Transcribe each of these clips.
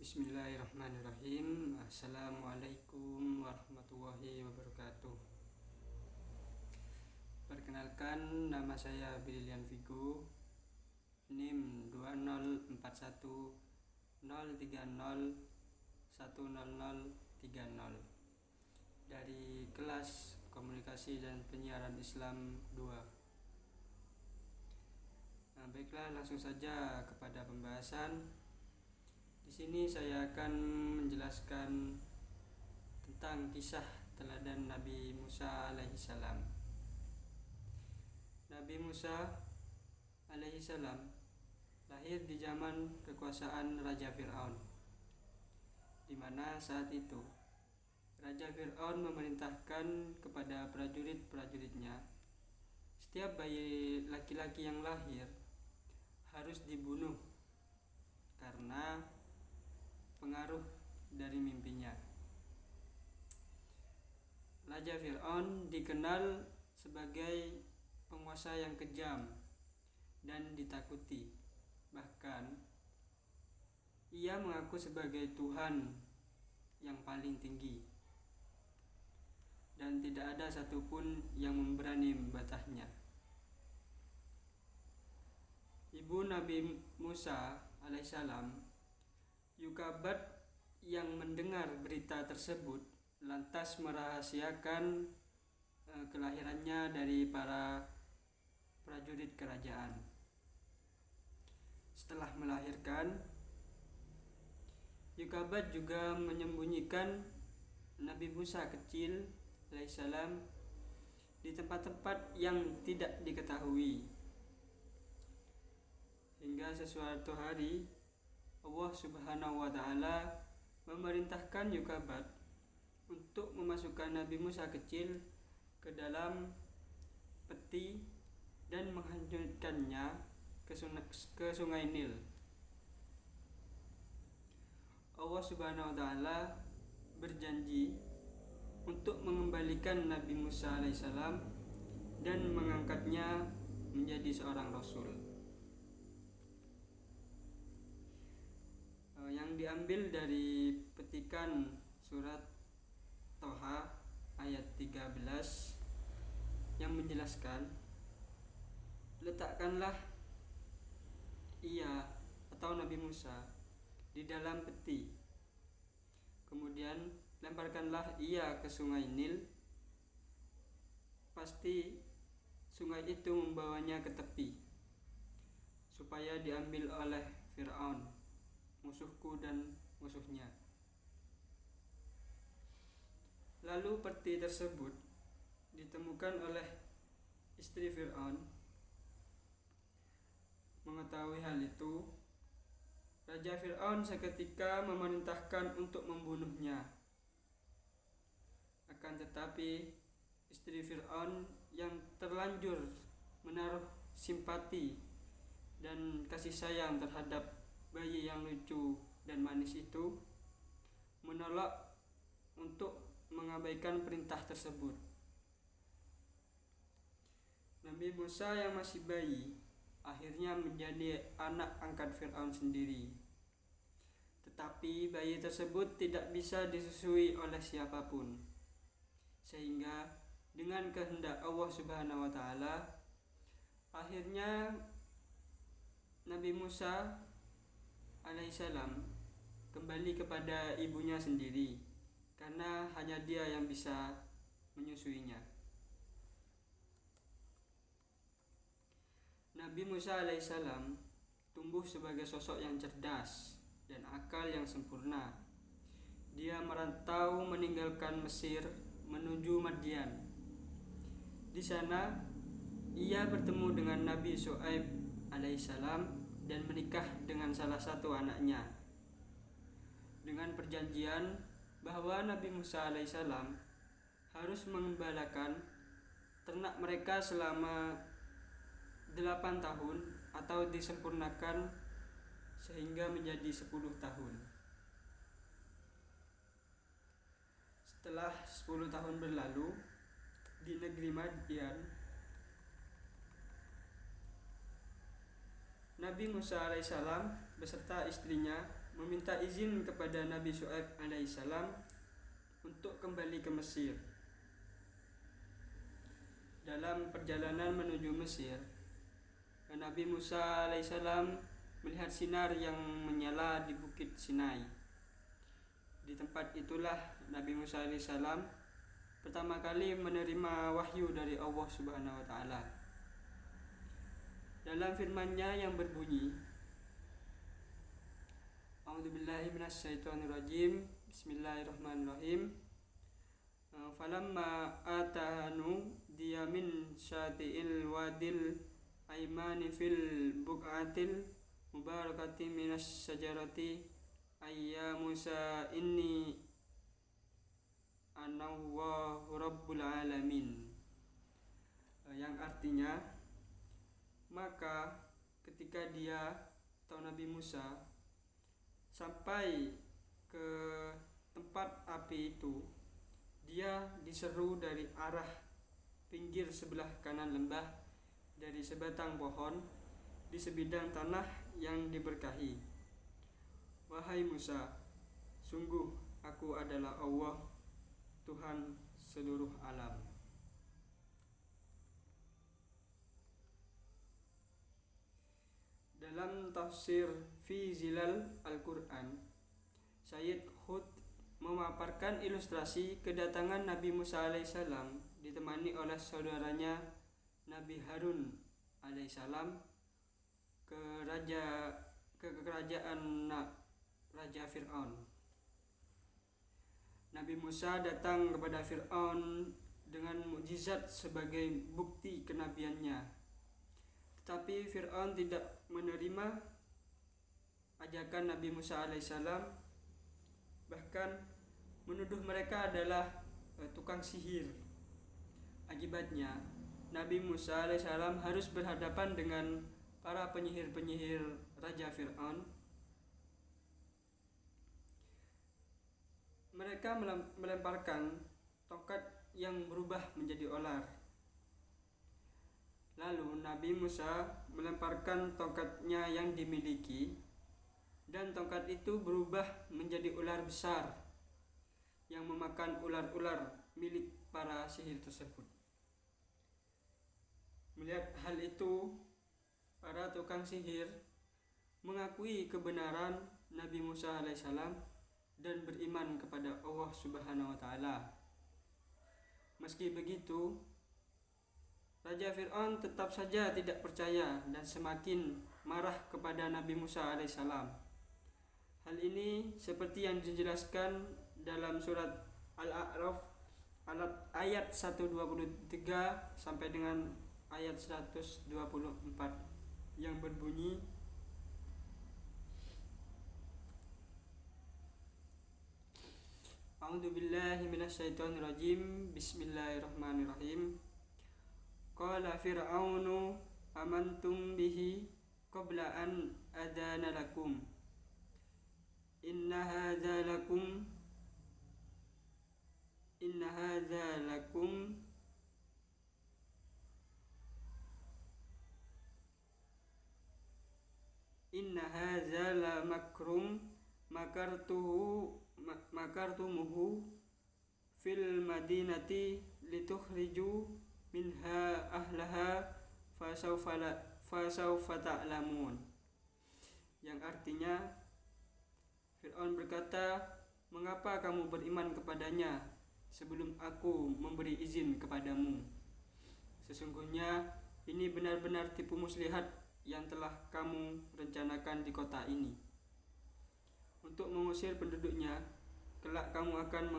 Bismillahirrahmanirrahim. Assalamualaikum warahmatullahi wabarakatuh. Perkenalkan, nama saya Brilian Vigo, NIM 20410301030 dari kelas Komunikasi dan Penyiaran Islam 2. Baiklah, langsung saja kepada pembahasan. Di sini saya akan menjelaskan tentang kisah teladan Nabi Musa alaihissalam. Nabi Musa alaihissalam lahir di zaman kekuasaan Raja Fir'aun, di mana saat itu Raja Fir'aun memerintahkan kepada prajurit-prajuritnya, setiap bayi laki-laki yang lahir harus dibunuh karena pengaruh dari mimpinya. Raja Fir'aun dikenal sebagai penguasa yang kejam dan ditakuti. Bahkan ia mengaku sebagai Tuhan yang paling tinggi, dan tidak ada satupun yang memberani membatahnya. Ibu Nabi Musa alaihissalam, Yukabat, yang mendengar berita tersebut lantas merahasiakan kelahirannya dari para prajurit kerajaan. Setelah melahirkan, Yukabat juga menyembunyikan Nabi Musa kecil alaihissalam di tempat-tempat yang tidak diketahui, hingga sesuatu hari Allah Subhanahu wa Ta'ala memerintahkan Yukabat untuk memasukkan Nabi Musa kecil ke dalam peti dan menghanyutkannya ke sungai Nil. Allah Subhanahu wa Ta'ala berjanji untuk mengembalikan Nabi Musa alaihissalam dan mengangkatnya menjadi seorang rasul. Yang diambil dari petikan surat Toha ayat 13 yang menjelaskan, letakkanlah ia atau Nabi Musa di dalam peti, kemudian lemparkanlah ia ke sungai Nil, pasti sungai itu membawanya ke tepi supaya diambil oleh Fir'aun, musuhku dan musuhnya. Lalu peti tersebut ditemukan oleh istri Fir'aun. Mengetahui hal itu, Raja Fir'aun seketika memerintahkan untuk membunuhnya. Akan tetapi istri Fir'aun yang terlanjur menaruh simpati dan kasih sayang terhadap bayi yang lucu dan manis itu menolak untuk mengabaikan perintah tersebut. Nabi Musa yang masih bayi akhirnya menjadi anak angkat Fir'aun sendiri. Tetapi bayi tersebut tidak bisa disusui oleh siapapun, sehingga dengan kehendak Allah Subhanahu wa Ta'ala, akhirnya Nabi Musa alaihissalam kembali kepada ibunya sendiri, karena hanya dia yang bisa menyusuinya. Nabi Musa alaihissalam tumbuh sebagai sosok yang cerdas dan akal yang sempurna. Dia merantau meninggalkan Mesir menuju Madian. Di sana ia bertemu dengan Nabi Syuaib alaihissalam dan menikah dengan salah satu anaknya, dengan perjanjian bahwa Nabi Musa alaihissalam harus mengembalakan ternak mereka selama 8 tahun atau disempurnakan sehingga menjadi 10 tahun. Setelah 10 tahun berlalu, di negeri Madian, Nabi Musa alaihissalam beserta istrinya meminta izin kepada Nabi Syuaib alaihissalam untuk kembali ke Mesir. Dalam perjalanan menuju Mesir, Nabi Musa alaihissalam melihat sinar yang menyala di Bukit Sinai. Di tempat itulah Nabi Musa alaihissalam pertama kali menerima wahyu dari Allah Subhanahu wa taala. Dalam firman-Nya yang berbunyi, A'udzubillahi minasyaitonirrajim. Bismillahirrahmanirrahim. Falamma atahanu dia min syati'il wadil aymani fil buq'atil mubarakati minas syajarati ayya Musa inni anallahu rabbul alamin. Yang artinya, maka ketika dia atau Nabi Musa sampai ke tempat api itu, dia diseru dari arah pinggir sebelah kanan lembah dari sebatang pohon di sebidang tanah yang diberkahi. Wahai Musa, sungguh aku adalah Allah, Tuhan seluruh alam. Dalam tafsir Fi Zilal Al-Quran, Sayyid Hud memaparkan ilustrasi kedatangan Nabi Musa alaihissalam ditemani oleh saudaranya Nabi Harun alaihissalam ke kerajaan Raja Fir'aun. Nabi Musa datang kepada Fir'aun dengan mukjizat sebagai bukti kenabiannya. Tetapi Fir'aun tidak menerima ajakan Nabi Musa alaihissalam, bahkan menuduh mereka adalah tukang sihir. Akibatnya Nabi Musa alaihissalam harus berhadapan dengan para penyihir-penyihir Raja Fir'aun. Mereka melemparkan tongkat yang berubah menjadi ular. Lalu Nabi Musa melemparkan tongkatnya yang dimiliki, dan tongkat itu berubah menjadi ular besar yang memakan ular-ular milik para sihir tersebut. Melihat hal itu, para tukang sihir mengakui kebenaran Nabi Musa alaihissalam dan beriman kepada Allah Subhanahu wa taala. Meski begitu, Raja Fir'aun tetap saja tidak percaya dan semakin marah kepada Nabi Musa alaihissalam. Hal ini seperti yang dijelaskan dalam surat Al-A'raf ayat 123 sampai dengan ayat 124 yang berbunyi, A'udzubillahi minasyaitonirrajim. Bismillahirrahmanirrahim. Qala fir'aunu amantum bihi qabla an adana lakum inna hadza lakum inna hadza la makrum makartumuhu fil madinati litukhriju minha ahlaha fasawfa ta'lamun. Yang artinya, Fir'aun berkata, mengapa kamu beriman kepadanya sebelum aku memberi izin kepadamu? Sesungguhnya ini benar-benar tipu muslihat yang telah kamu rencanakan di kota ini. Untuk mengusir penduduknya, kelak kamu akan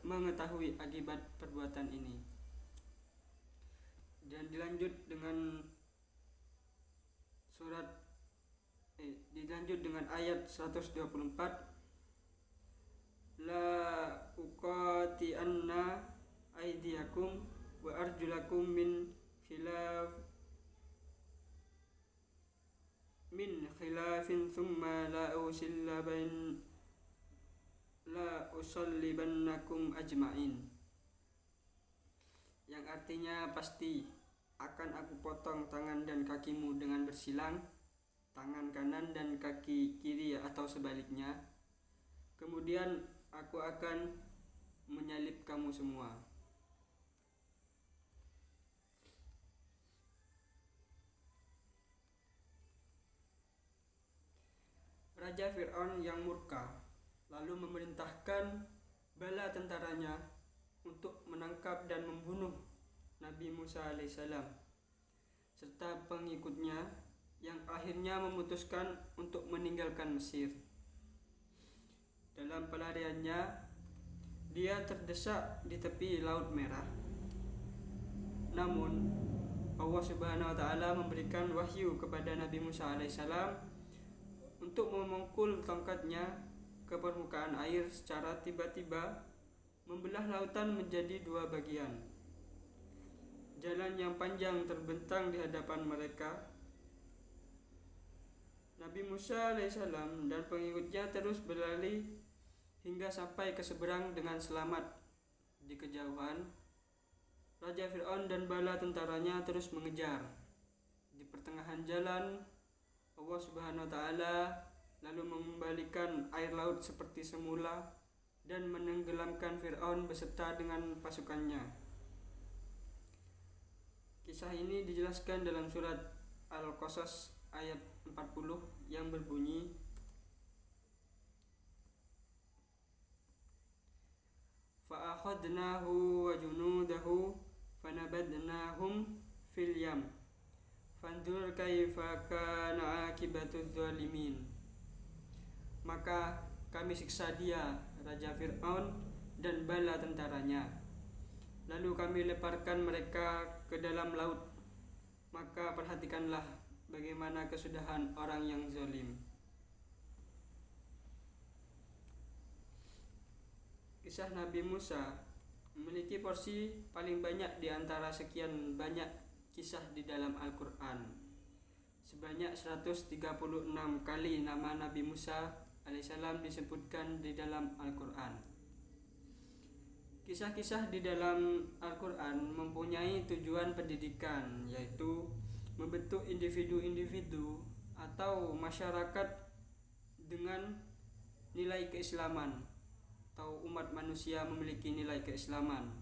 mengetahui akibat perbuatan ini. Dan dilanjut dengan ayat 124, La uqati'anna aydiyakum wa arjulakum min khilafin thumma la usallibannakum ajma'in. Yang artinya, pasti akan aku potong tangan dan kakimu dengan bersilang, tangan kanan dan kaki kiri atau sebaliknya. Kemudian aku akan menyalib kamu semua. Raja Fir'aun yang murka lalu memerintahkan bala tentaranya untuk menangkap dan membunuh Nabi Musa alaihissalam serta pengikutnya yang akhirnya memutuskan untuk meninggalkan Mesir. Dalam pelariannya, dia terdesak di tepi Laut Merah. Namun, Allah Subhanahu wa taala memberikan wahyu kepada Nabi Musa alaihissalam untuk memengkul tongkatnya ke permukaan air secara tiba-tiba, membelah lautan menjadi dua bagian. Jalan yang panjang terbentang di hadapan mereka. Nabi Musa alaihissalam dan pengikutnya terus berlari hingga sampai ke seberang dengan selamat. Di kejauhan, Raja Fir'aun dan bala tentaranya terus mengejar. Di pertengahan jalan, Allah Subhanahu wa taala lalu mengembalikan air laut seperti semula dan menenggelamkan Fir'aun beserta dengan pasukannya. Kisah ini dijelaskan dalam surat Al-Qasas ayat 40 yang berbunyi, fa'akhadnahu wa junudahu fanabadnahum fil yam fanzur kaifa kana akibatuz zalimin. Maka kami siksa dia, Raja Fir'aun dan bala tentaranya. Lalu kami lemparkan mereka ke dalam laut. Maka perhatikanlah bagaimana kesudahan orang yang zalim. Kisah Nabi Musa memiliki porsi paling banyak di antara sekian banyak kisah di dalam Al-Quran. Sebanyak 136 kali nama Nabi Musa alaihissalam disebutkan di dalam Al-Quran. Kisah-kisah di dalam Al-Quran mempunyai tujuan pendidikan, yaitu membentuk individu-individu atau masyarakat dengan nilai keislaman, atau umat manusia memiliki nilai keislaman.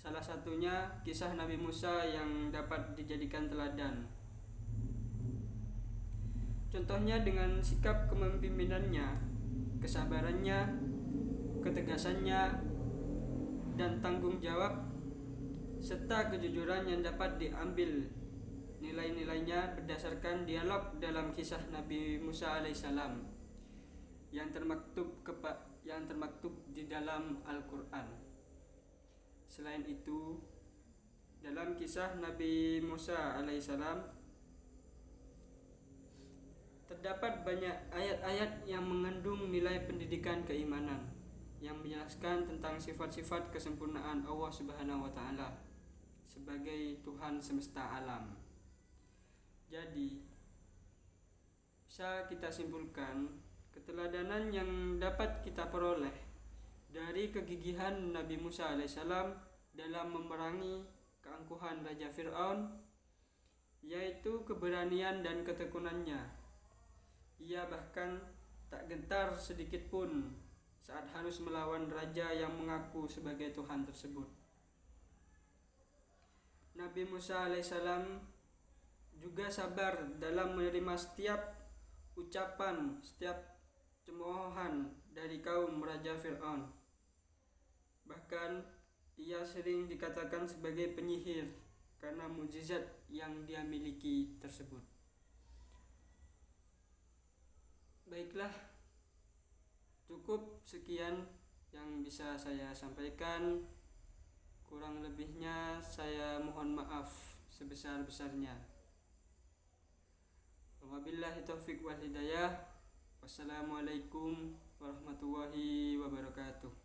Salah satunya kisah Nabi Musa yang dapat dijadikan teladan. Contohnya dengan sikap kepemimpinannya, kesabarannya, ketegasannya, dan tanggung jawab serta kejujuran yang dapat diambil nilai-nilainya berdasarkan dialog dalam kisah Nabi Musa alaihissalam yang termaktub di dalam Al-Quran. Selain itu, dalam kisah Nabi Musa alaihissalam terdapat banyak ayat-ayat yang mengandung nilai pendidikan keimanan yang menjelaskan tentang sifat-sifat kesempurnaan Allah Subhanahu wa taala sebagai Tuhan semesta alam. Jadi, bisa kita simpulkan keteladanan yang dapat kita peroleh dari kegigihan Nabi Musa alaihissalam dalam memerangi keangkuhan Raja Fir'aun, yaitu keberanian dan ketekunannya. Ia bahkan tak gentar sedikit pun saat harus melawan raja yang mengaku sebagai Tuhan tersebut. Nabi Musa alaihissalam juga sabar dalam menerima setiap ucapan, setiap cemoohan dari kaum Raja Fir'aun. Bahkan ia sering dikatakan sebagai penyihir karena mukjizat yang dia miliki tersebut. Baiklah, cukup sekian yang bisa saya sampaikan. Kurang lebihnya saya mohon maaf sebesar-besarnya. Wabillahi taufiq wal hidayah. Wassalamualaikum warahmatullahi wabarakatuh.